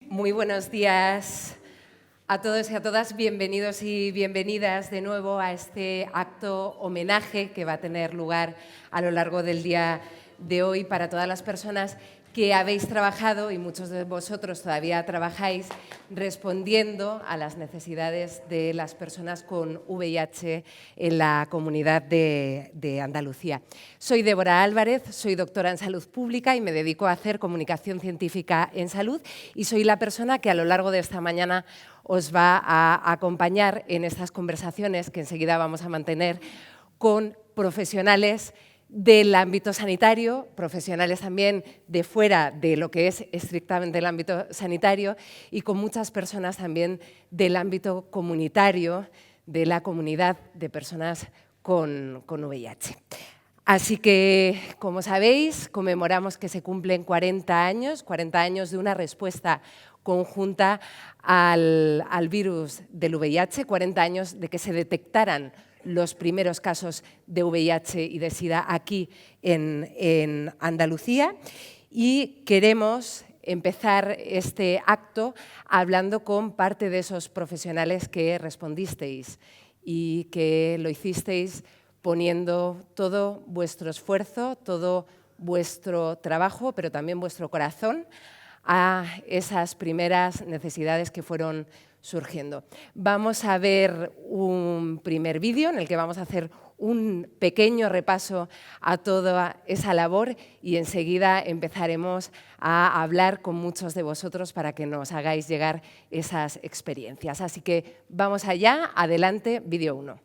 Muy buenos días a todos y a todas. Bienvenidos y bienvenidas de nuevo a este acto homenaje que va a tener lugar a lo largo del día de hoy para todas las personas que habéis trabajado, y muchos de vosotros todavía trabajáis, respondiendo a las necesidades de las personas con VIH en la comunidad de Andalucía. Soy Débora Álvarez, soy doctora en Salud Pública y me dedico a hacer comunicación científica en salud, y soy la persona que a lo largo de esta mañana os va a acompañar en estas conversaciones que enseguida vamos a mantener con profesionales del ámbito sanitario, profesionales también de fuera de lo que es estrictamente el ámbito sanitario, y con muchas personas también del ámbito comunitario, de la comunidad de personas con VIH. Así que, como sabéis, conmemoramos que se cumplen 40 años de una respuesta conjunta al virus del VIH, 40 años de que se detectaran los primeros casos de VIH y de SIDA aquí en Andalucía, y queremos empezar este acto hablando con parte de esos profesionales que respondisteis y que lo hicisteis poniendo todo vuestro esfuerzo, todo vuestro trabajo, pero también vuestro corazón a esas primeras necesidades que fueron surgiendo. Vamos a ver un primer vídeo en el que vamos a hacer un pequeño repaso a toda esa labor, y enseguida empezaremos a hablar con muchos de vosotros para que nos hagáis llegar esas experiencias. Así que vamos allá, adelante, vídeo 1.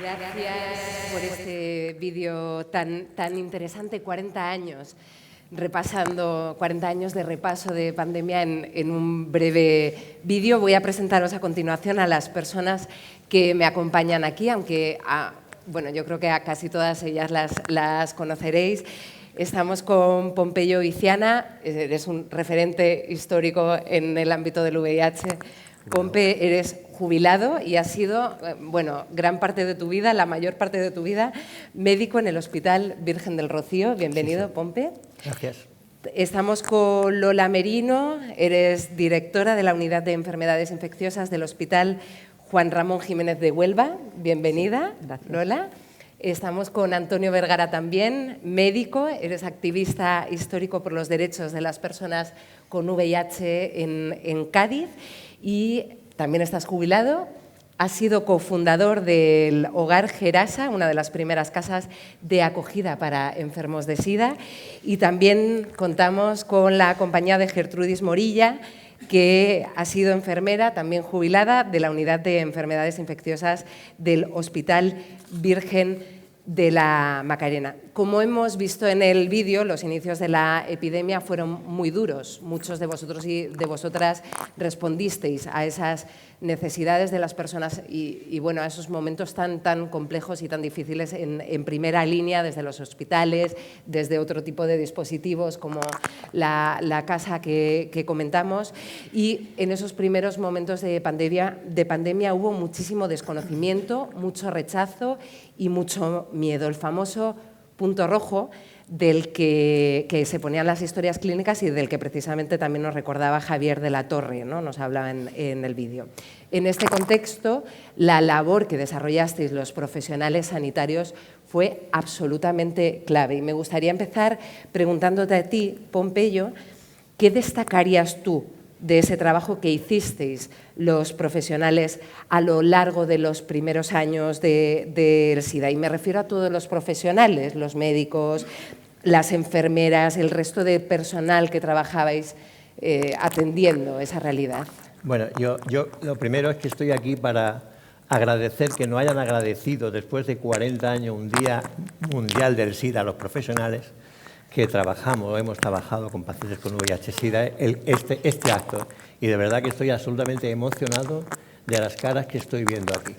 Gracias por este vídeo tan interesante, 40 años. Repasando 40 años de repaso de pandemia en un breve vídeo. Voy a presentaros a continuación a las personas que me acompañan aquí, aunque bueno, yo creo que a casi todas ellas las conoceréis. Estamos con Pompeyo Viciana, eres un referente histórico en el ámbito del VIH. Pompe, eres jubilado y has sido, bueno, gran parte de tu vida, la mayor parte de tu vida, médico en el Hospital Virgen del Rocío. Bienvenido, sí. Pompe. Gracias. Estamos con Lola Merino, eres directora de la Unidad de Enfermedades Infecciosas del Hospital Juan Ramón Jiménez de Huelva. Bienvenida, sí. Lola. Estamos con Antonio Vergara también, médico, eres activista histórico por los derechos de las personas con VIH en Cádiz, y también estás jubilado. Has sido cofundador del Hogar Gerasa, una de las primeras casas de acogida para enfermos de SIDA, y también contamos con la compañía de Gertrudis Morilla, que ha sido enfermera, también jubilada, de la Unidad de Enfermedades Infecciosas del Hospital Virgen de la Macarena. Como hemos visto en el vídeo, los inicios de la epidemia fueron muy duros. Muchos de vosotros y de vosotras respondisteis a esas necesidades de las personas y bueno, a esos momentos tan complejos y tan difíciles en primera línea, desde los hospitales, desde otro tipo de dispositivos como la casa que comentamos. Y en esos primeros momentos de pandemia hubo muchísimo desconocimiento, mucho rechazo y mucho miedo. El famoso punto rojo del que se ponían las historias clínicas y del que precisamente también nos recordaba Javier de la Torre, ¿no? Nos hablaba en el vídeo. En este contexto, la labor que desarrollasteis los profesionales sanitarios fue absolutamente clave. Y me gustaría empezar preguntándote a ti, Pompeyo, ¿qué destacarías tú de ese trabajo que hicisteis los profesionales a lo largo de los primeros años del SIDA? Y me refiero a todos los profesionales, los médicos, las enfermeras, el resto de personal que trabajabais atendiendo esa realidad. Bueno, yo lo primero es que estoy aquí para agradecer que nos hayan agradecido después de 40 años un Día Mundial del SIDA a los profesionales que hemos trabajado con pacientes con VIH-Sida, este acto. Y de verdad que estoy absolutamente emocionado de las caras que estoy viendo aquí.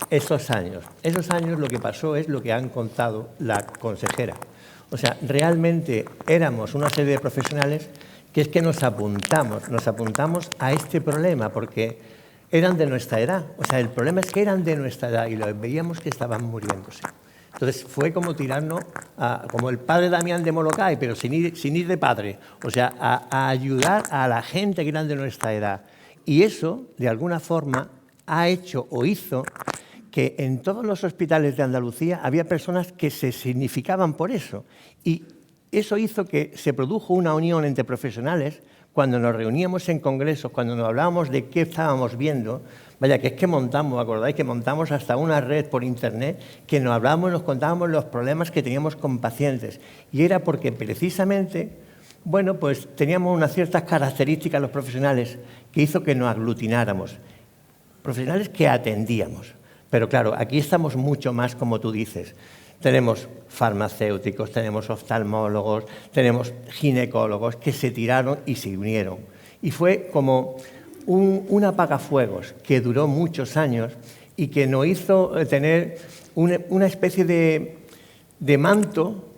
Esos años lo que pasó es lo que han contado la consejera. O sea, realmente éramos una serie de profesionales que es que nos apuntamos a este problema porque eran de nuestra edad. O sea, el problema es que eran de nuestra edad y los veíamos que estaban muriéndose. Entonces fue como tirarnos, como el padre Damián de Molokai, pero sin ir de padre, o sea, a ayudar a la gente grande de nuestra edad. Y eso, de alguna forma, ha hecho o hizo que en todos los hospitales de Andalucía había personas que se significaban por eso. Y eso hizo que se produjo una unión entre profesionales cuando nos reuníamos en congresos, cuando nos hablábamos de qué estábamos viendo. Vaya, que es que montamos, ¿acordáis? Que montamos hasta una red por internet que nos hablábamos, nos contábamos los problemas que teníamos con pacientes. Y era porque precisamente, bueno, pues teníamos unas ciertas características los profesionales que hizo que nos aglutináramos. Profesionales que atendíamos. Pero claro, aquí estamos mucho más, como tú dices. Tenemos farmacéuticos, tenemos oftalmólogos, tenemos ginecólogos que se tiraron y se unieron. Y fue como un apagafuegos que duró muchos años y que nos hizo tener una especie de manto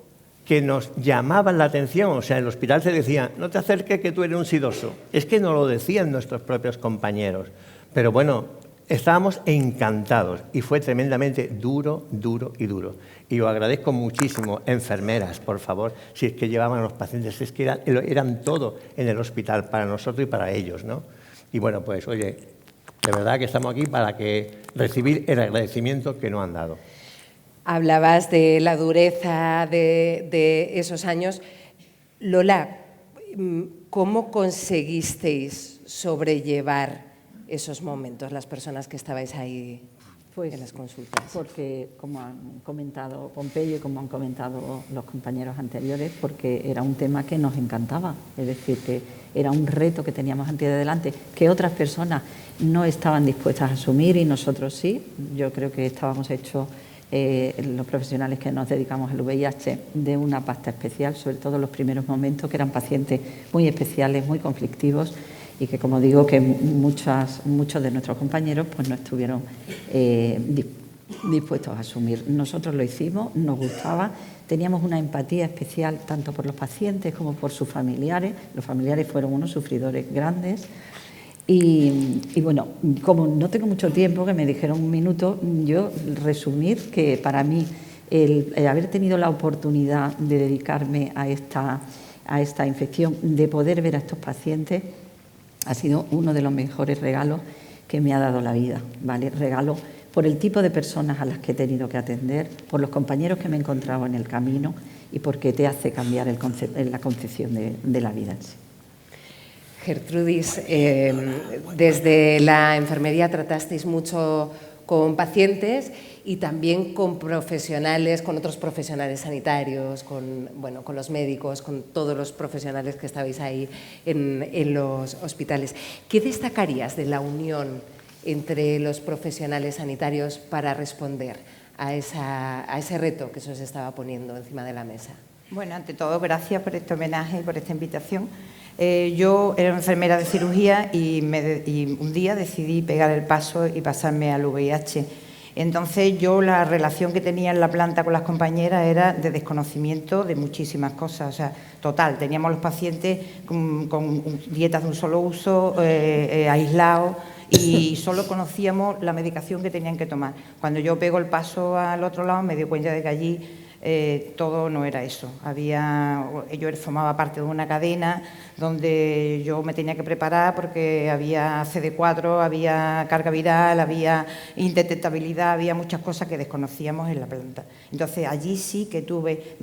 que nos llamaba la atención. O sea, en el hospital se decía, no te acerques que tú eres un sidoso. Es que nos lo decían nuestros propios compañeros. Pero bueno, estábamos encantados y fue tremendamente duro, duro y duro. Y os agradezco muchísimo, enfermeras, por favor, si es que llevaban a los pacientes, es que eran todo en el hospital, para nosotros y para ellos, ¿no? Y bueno, pues, oye, de verdad que estamos aquí para recibir el agradecimiento que nos han dado. Hablabas de la dureza de esos años. Lola, ¿cómo conseguisteis sobrellevar esos momentos, las personas que estabais ahí en las consultas? Porque, como han comentado Pompeyo y como han comentado los compañeros anteriores, porque era un tema que nos encantaba, es decir, que era un reto que teníamos ante delante, que otras personas no estaban dispuestas a asumir y nosotros sí. Yo creo que estábamos hechos, los profesionales que nos dedicamos al VIH, de una pasta especial, sobre todo en los primeros momentos, que eran pacientes muy especiales, muy conflictivos, y que, como digo, que muchos de nuestros compañeros pues no estuvieron dispuestos a asumir. Nosotros lo hicimos, nos gustaba, teníamos una empatía especial tanto por los pacientes como por sus familiares. Los familiares fueron unos sufridores grandes. Y bueno, como no tengo mucho tiempo, que me dijeron un minuto, yo resumir que para mí el haber tenido la oportunidad de dedicarme a esta infección, de poder ver a estos pacientes, ha sido uno de los mejores regalos que me ha dado la vida, ¿vale? Regalo por el tipo de personas a las que he tenido que atender, por los compañeros que me he encontrado en el camino y porque te hace cambiar la concepción de la vida en sí. Gertrudis, desde la enfermería tratasteis mucho con pacientes y también con profesionales, con otros profesionales sanitarios, con los médicos, con todos los profesionales que estabais ahí en los hospitales. ¿Qué destacarías de la unión entre los profesionales sanitarios para responder a ese reto que se os estaba poniendo encima de la mesa? Bueno, ante todo, gracias por este homenaje y por esta invitación. Yo era enfermera de cirugía y un día decidí pegar el paso y pasarme al VIH. Entonces yo la relación que tenía en la planta con las compañeras era de desconocimiento de muchísimas cosas, o sea, total, teníamos los pacientes con dietas de un solo uso, aislados, y solo conocíamos la medicación que tenían que tomar. Cuando yo pego el paso al otro lado me di cuenta de que allí todo no era eso. Yo formaba parte de una cadena donde yo me tenía que preparar porque había CD4, había carga viral, había indetectabilidad, había muchas cosas que desconocíamos en la planta. Entonces allí sí que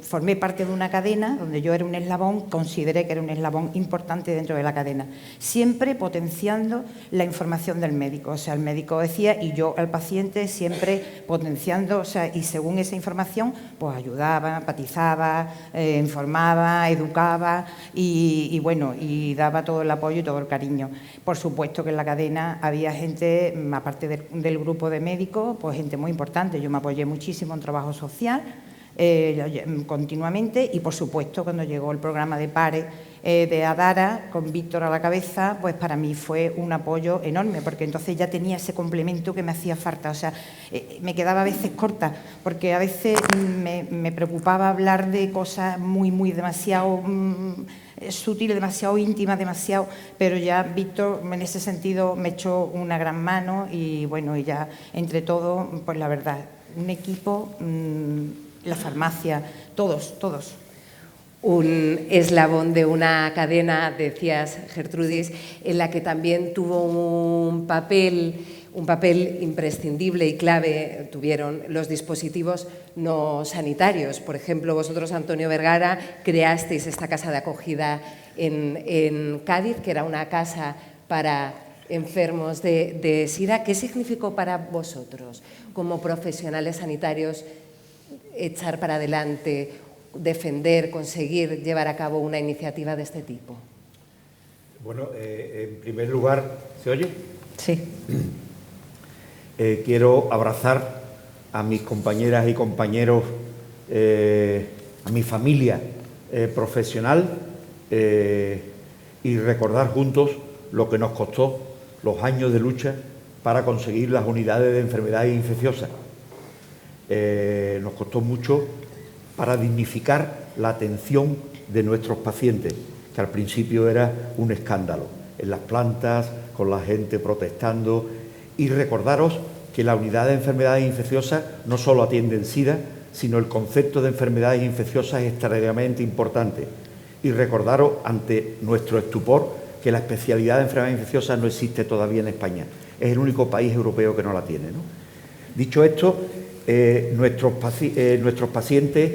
formé parte de una cadena donde yo era un eslabón, consideré que era un eslabón importante dentro de la cadena, siempre potenciando la información del médico. O sea, el médico decía y yo al paciente siempre potenciando, o sea, y según esa información, pues ayudaba, empatizaba, informaba, educaba y bueno, y daba todo el apoyo y todo el cariño. Por supuesto que en la cadena había gente, aparte del grupo de médicos, pues gente muy importante. Yo me apoyé muchísimo en trabajo social continuamente y, por supuesto, cuando llegó el programa de PARE de Adara, con Víctor a la cabeza, pues para mí fue un apoyo enorme, porque entonces ya tenía ese complemento que me hacía falta. O sea, me quedaba a veces corta, porque a veces me preocupaba hablar de cosas muy demasiado sutiles, demasiado íntimas, demasiado, pero ya Víctor en ese sentido me echó una gran mano y bueno, y ya entre todo, pues la verdad, un equipo la farmacia, todos. Un eslabón de una cadena, decías, Gertrudis, en la que también tuvo un papel imprescindible y clave, tuvieron los dispositivos no sanitarios. Por ejemplo, vosotros, Antonio Vergara, creasteis esta casa de acogida en Cádiz, que era una casa para enfermos de SIDA. ¿Qué significó para vosotros, como profesionales sanitarios, echar para adelante, defender, conseguir llevar a cabo una iniciativa de este tipo? Bueno, en primer lugar, ¿se oye? Sí. Quiero abrazar a mis compañeras y compañeros, a mi familia profesional y recordar juntos lo que nos costó los años de lucha para conseguir las unidades de enfermedades infecciosas. Nos costó mucho para dignificar la atención de nuestros pacientes, que al principio era un escándalo, en las plantas, con la gente protestando. Y recordaros que la unidad de enfermedades infecciosas no solo atiende el SIDA, sino el concepto de enfermedades infecciosas es extraordinariamente importante. Y recordaros, ante nuestro estupor, que la especialidad de enfermedades infecciosas no existe todavía en España. Es el único país europeo que no la tiene, ¿no? Dicho esto, nuestros pacientes,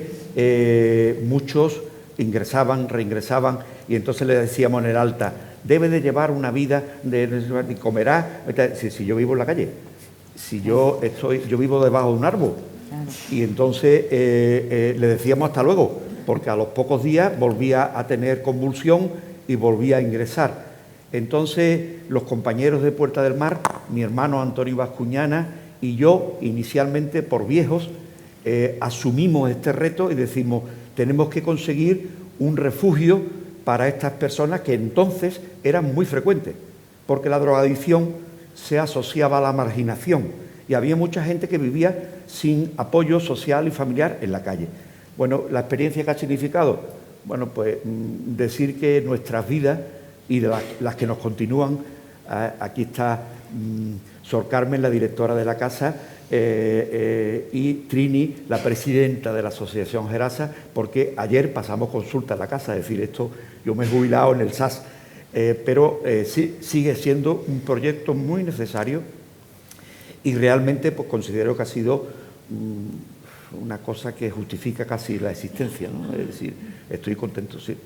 muchos ingresaban, reingresaban, y entonces les decíamos en el alta: debe de llevar una vida, comerá. Si yo vivo en la calle, yo vivo debajo de un árbol. Y entonces le decíamos hasta luego, porque a los pocos días volvía a tener convulsión y volvía a ingresar. Entonces los compañeros de Puerta del Mar, mi hermano Antonio Bascuñana y yo, inicialmente por viejos, asumimos este reto y decimos: tenemos que conseguir un refugio para estas personas, que entonces eran muy frecuentes, porque la drogadicción se asociaba a la marginación y había mucha gente que vivía sin apoyo social y familiar en la calle. Bueno, la experiencia que ha significado, bueno, pues decir que nuestras vidas y de las que nos continúan, aquí está Sor Carmen, la directora de la casa, y Trini, la presidenta de la Asociación Gerasa, porque ayer pasamos consulta a la casa. Es decir, esto, yo me he jubilado en el SAS, pero sí, sigue siendo un proyecto muy necesario y realmente pues considero que ha sido una cosa que justifica casi la existencia, ¿no? Es decir, estoy contento, sí.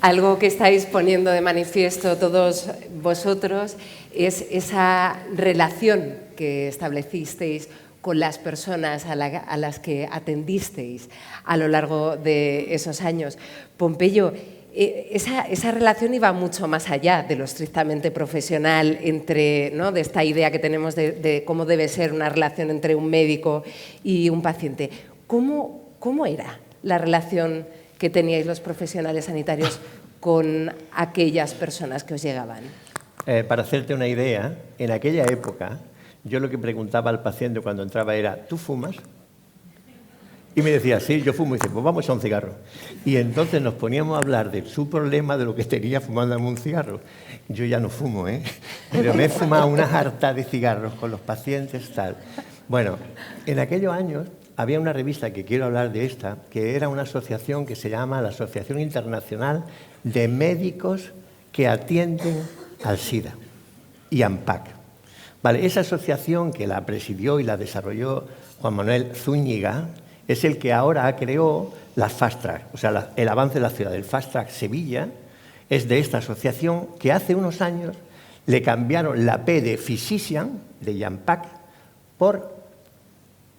Algo que estáis poniendo de manifiesto todos vosotros es esa relación que establecisteis con las personas a las que atendisteis a lo largo de esos años. Pompeyo, esa relación iba mucho más allá de lo estrictamente profesional, ¿no?, de esta idea que tenemos de cómo debe ser una relación entre un médico y un paciente. ¿Cómo era la relación que teníais los profesionales sanitarios con aquellas personas que os llegaban? Para hacerte una idea, en aquella época yo lo que preguntaba al paciente cuando entraba era: ¿tú fumas? Y me decía: sí, yo fumo. Y dice: pues vamos a un cigarro. Y entonces nos poníamos a hablar de su problema, de lo que tenía fumándome un cigarro. Yo ya no fumo, pero me he fumado una jarta de cigarros con los pacientes, tal. Bueno, en aquellos años había una revista, que quiero hablar de esta, que era una asociación que se llama la Asociación Internacional de Médicos que Atienden al SIDA, y AMPAC. Vale, esa asociación, que la presidió y la desarrolló Juan Manuel Zúñiga, es el que ahora creó la Fast Track, o sea, el avance de la ciudad. El Fast Track Sevilla es de esta asociación, que hace unos años le cambiaron la P de Physician, de AMPAC, por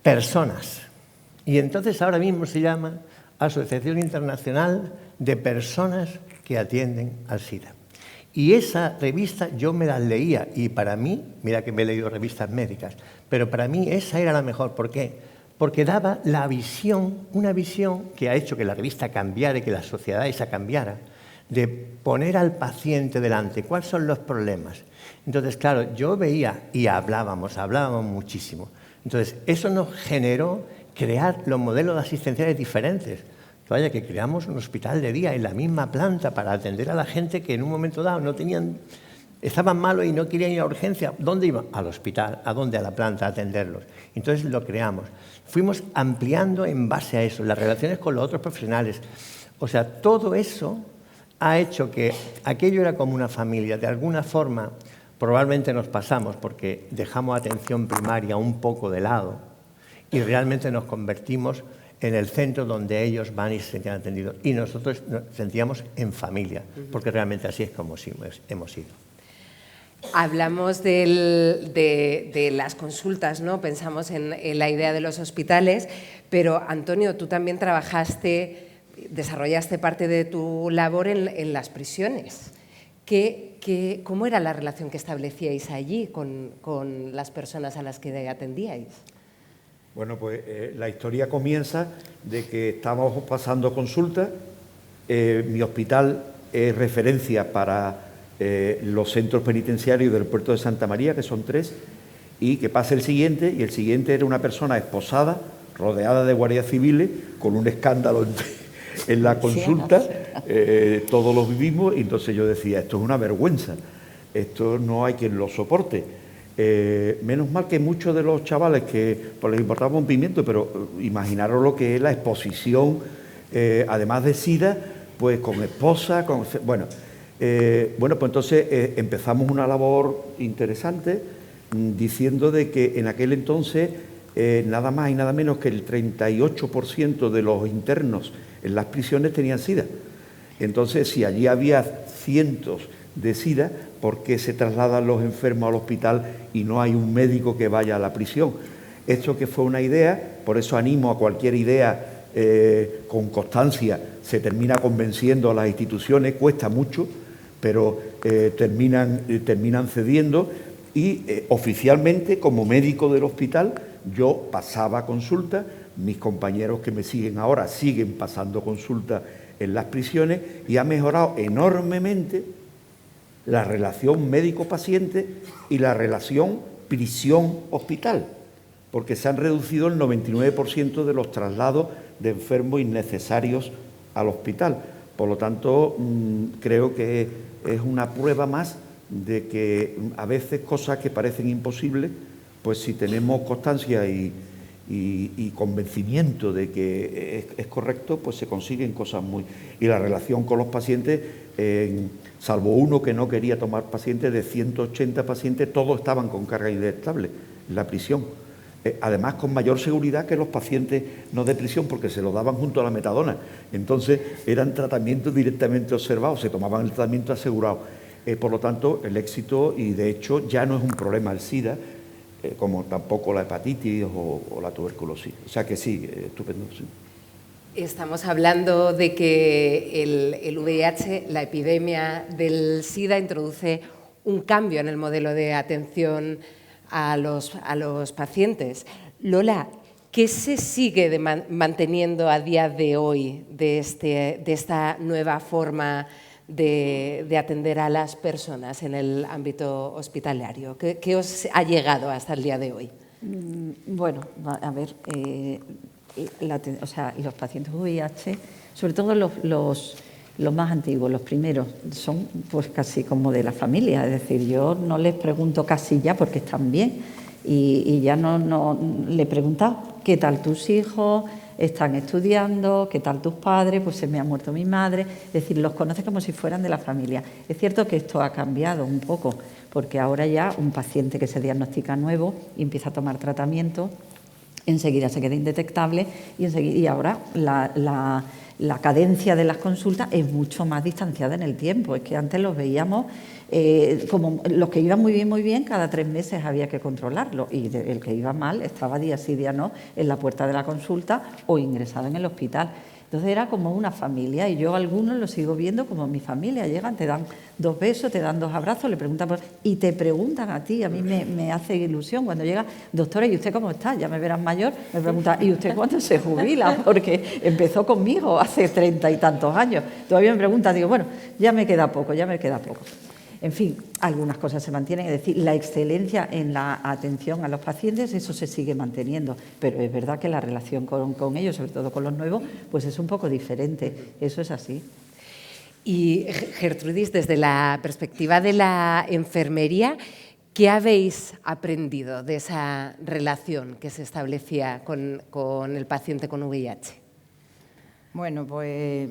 personas. Y entonces ahora mismo se llama Asociación Internacional de Personas que Atienden al SIDA. Y esa revista yo me la leía, y para mí, mira que me he leído revistas médicas, pero para mí esa era la mejor. ¿Por qué? Porque daba la visión, una visión que ha hecho que la revista cambiara y que la sociedad esa cambiara, de poner al paciente delante. ¿Cuáles son los problemas? Entonces, claro, yo veía y hablábamos muchísimo. Entonces, eso nos generó crear los modelos asistenciales diferentes. Vaya, que creamos un hospital de día en la misma planta para atender a la gente que en un momento dado no tenían estaban malos y no querían ir a urgencia. ¿Dónde iban? Al hospital. ¿A dónde? A la planta, a atenderlos. Entonces lo creamos. Fuimos ampliando en base a eso, las relaciones con los otros profesionales. O sea, todo eso ha hecho que aquello era como una familia. De alguna forma, probablemente nos pasamos porque dejamos atención primaria un poco de lado y realmente nos convertimos en el centro donde ellos van y se sentían atendidos. Y nosotros nos sentíamos en familia, porque realmente así es como hemos sido. Hablamos de las consultas, ¿no? Pensamos en la idea de los hospitales, pero Antonio, tú también desarrollaste parte de tu labor en las prisiones. ¿Cómo era la relación que establecíais allí con las personas a las que atendíais? Bueno, pues la historia comienza de que estábamos pasando consulta. Mi hospital es referencia para los centros penitenciarios del puerto de Santa María, que son 3, y que pasa el siguiente, y el siguiente era una persona esposada, rodeada de guardias civiles, con un escándalo en la consulta, todos lo vivimos, y entonces yo decía, esto es una vergüenza, esto no hay quien lo soporte. Menos mal que muchos de los chavales que pues, les importaba un pimiento, pero imaginaros lo que es la exposición, además de SIDA, pues con esposa, bueno, pues entonces empezamos una labor interesante diciendo de que en aquel entonces nada más y nada menos que el 38% de los internos en las prisiones tenían SIDA. Entonces, si allí había cientos de SIDA, ¿por qué se trasladan los enfermos al hospital y no hay un médico que vaya a la prisión? Esto que fue una idea, por eso animo a cualquier idea con constancia, se termina convenciendo a las instituciones, cuesta mucho, pero terminan cediendo y oficialmente como médico del hospital yo pasaba consulta, mis compañeros que me siguen ahora siguen pasando consulta en las prisiones y ha mejorado enormemente la relación médico-paciente y la relación prisión-hospital, porque se han reducido el 99% de los traslados de enfermos innecesarios al hospital. Por lo tanto, creo que es una prueba más de que a veces cosas que parecen imposibles, pues si tenemos constancia y convencimiento de que es correcto, pues se consiguen cosas muy... Y la relación con los pacientes, salvo uno que no quería tomar pacientes, de 180 pacientes, todos estaban con carga indetectable en la prisión. Además, con mayor seguridad que los pacientes no de prisión, porque se lo daban junto a la metadona. Entonces, eran tratamientos directamente observados, se tomaban el tratamiento asegurado. Por lo tanto, el éxito, y de hecho ya no es un problema el SIDA, como tampoco la hepatitis o la tuberculosis. O sea que sí, estupendo. Sí. Estamos hablando de que el VIH, la epidemia del SIDA, introduce un cambio en el modelo de atención a los pacientes. Lola, ¿qué se sigue manteniendo a día de hoy de esta nueva forma de atender a las personas en el ámbito hospitalario? ¿Qué os ha llegado hasta el día de hoy? Bueno, a ver, los pacientes VIH, sobre todo los más antiguos, los primeros, son pues casi como de la familia, es decir, yo no les pregunto casi ya porque están bien y ya no le he preguntado qué tal tus hijos, están estudiando, qué tal tus padres, pues se me ha muerto mi madre, es decir, los conoce como si fueran de la familia. Es cierto que esto ha cambiado un poco, porque ahora ya un paciente que se diagnostica nuevo y empieza a tomar tratamiento, enseguida se queda indetectable y ahora la cadencia de las consultas es mucho más distanciada en el tiempo. Es que antes los veíamos como los que iban muy bien, cada 3 meses había que controlarlo y el que iba mal estaba día sí, día no en la puerta de la consulta o ingresado en el hospital. Entonces era como una familia y yo a algunos los sigo viendo como mi familia. Llegan, te dan 2 besos, te dan 2 abrazos, le preguntan y te preguntan a ti. A mí me hace ilusión cuando llega, doctora, ¿y usted cómo está? Ya me verán mayor. Me pregunta, ¿y usted cuándo se jubila? Porque empezó conmigo hace 30 y tantos años. Todavía me pregunta, digo, bueno, ya me queda poco. En fin, algunas cosas se mantienen, es decir, la excelencia en la atención a los pacientes, eso se sigue manteniendo, pero es verdad que la relación con ellos, sobre todo con los nuevos, pues es un poco diferente, eso es así. Y Gertrudis, desde la perspectiva de la enfermería, ¿qué habéis aprendido de esa relación que se establecía con el paciente con VIH? Bueno, pues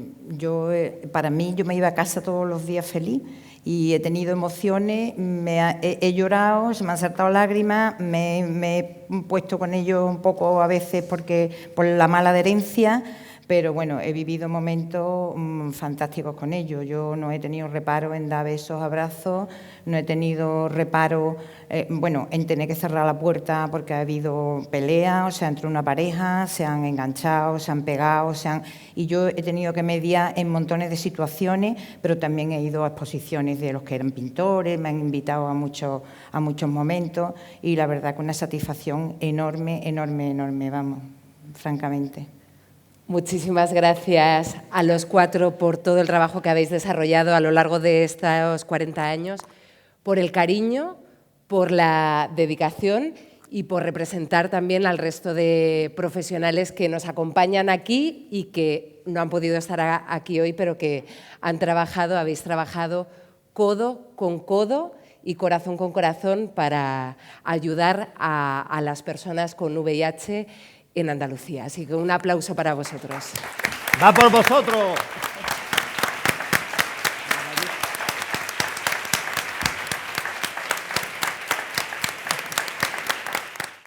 para mí, yo me iba a casa todos los días feliz y he tenido emociones, he llorado, se me han saltado lágrimas, me he puesto con ellos un poco a veces por la mala adherencia, pero bueno, he vivido momentos fantásticos con ellos. Yo no he tenido reparo en dar besos, abrazos, no he tenido reparo, en tener que cerrar la puerta porque ha habido peleas, o sea, entre una pareja, se han enganchado, se han pegado, y yo he tenido que mediar en montones de situaciones, pero también he ido a exposiciones de los que eran pintores, me han invitado a muchos momentos, y la verdad que una satisfacción enorme, vamos, francamente. Muchísimas gracias a los 4 por todo el trabajo que habéis desarrollado a lo largo de estos 40 años, por el cariño, por la dedicación y por representar también al resto de profesionales que nos acompañan aquí y que no han podido estar aquí hoy, pero que habéis trabajado codo con codo y corazón con corazón para ayudar a las personas con VIH en Andalucía. Así que un aplauso para vosotros. ¡Va por vosotros!